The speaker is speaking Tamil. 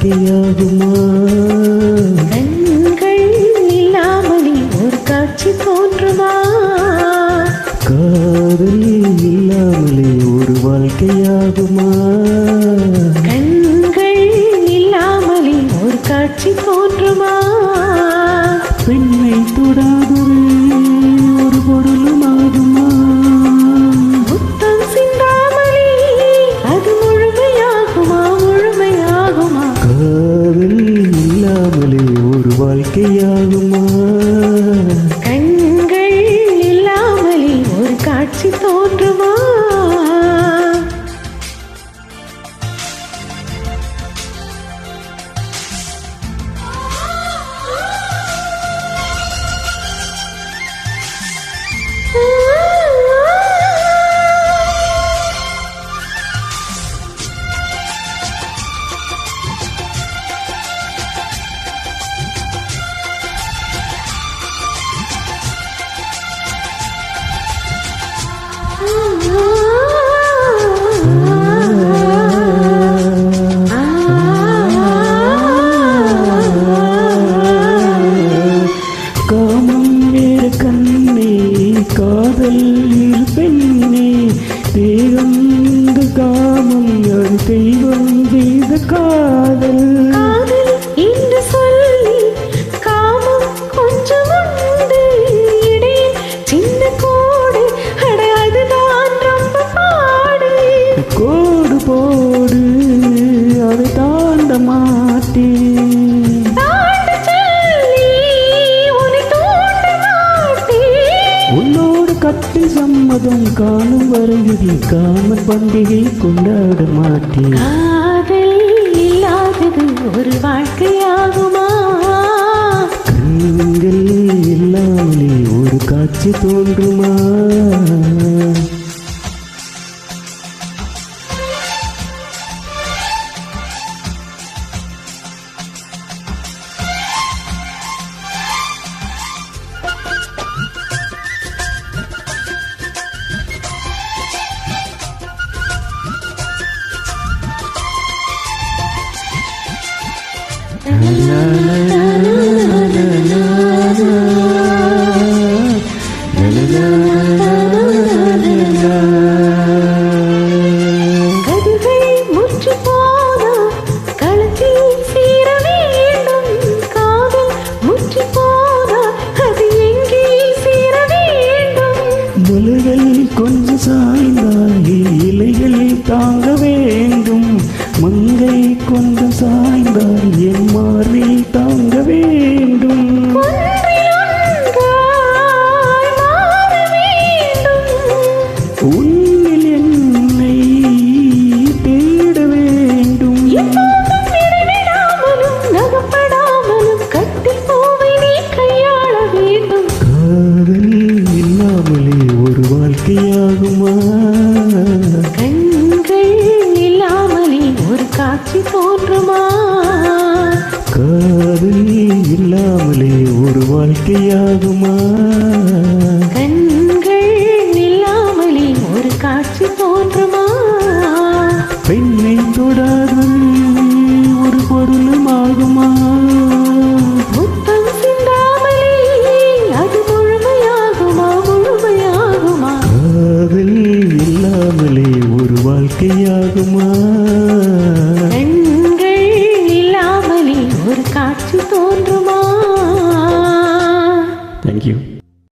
வாழ்க்கையாகுமா? கண்கள் இல்லாமலே ஒரு காட்சி தோன்றுமா? காதல் இல்லாமலே ஒரு வாழ்க்கையாகுமா? கண்கள் இல்லாமலே ஒரு காட்சி தோன்றுமா? பெண்ணை தொடாதொரு ஒரு பொருளும் ஆகுமா? முத்தம் சிந்தாமலே அது முழுமையாகுமா? முழுமையாகுமா? காதல் இல்லாமலே ஒரு வாழ்க்கையாகுமா? கண்கள் இல்லாமலே ஒரு காட்சி தோன்றுமா? காமம் வேறு கண்ணே, காதல் இரு பெண்ணே, தேகம் காமம் அது தெய்வம் செய்த காதல். காதல் என்று சொல்லி காமம் கொஞ்சம் உண்டு, இடையில் சின்ன கோடு, அட அதுதான் ரொம்ப பாடு. கோடு போடு, அதை தாண்ட மாட்டேன். உன்னோடு கட்டி சம்மதம் காணும் வரையில் காம பண்டிகை கொண்டாட மாட்டேன். காதல் இல்லாதது ஒரு வாழ்க்கையாகுமா? கண்கள் இல்லாமலே ஒரு காட்சி தோன்றுமா? கதிர்கள் முற்று போனா களத்தில் சீர வேண்டும், காதல் முற்று போனா அது எங்கே சீர வேண்டும்? மலைகள் கொஞ்சம் சாய்ந்தால் இலைகள் தாங்க வேண்டும், மங்கை கொஞ்சம் சாய்ந்தால் என் மார்பில் தாங்க வேண்டும். உன்னில் என்னை தேட வேண்டும். காதல் இல்லாமலே ஒரு வாழ்க்கையாகுமா? கண்கள் இல்லாமலே ஒரு காட்சி தோன்றுமா? காதல் இல்லாமலே ஒரு வாழ்க்கையாகுமா? கண்கள் இல்லாமலே ஒரு காட்சி தோன்றுமா? பெண்ணை தொடாதொரு ஒரு பொருளும் ஆகுமா? முத்தம் சிந்தாமலே அது முழுமையாகுமா? முழுமையாகுமா? காதல் இல்லாமலே ஒரு வாழ்க்கையாகுமா?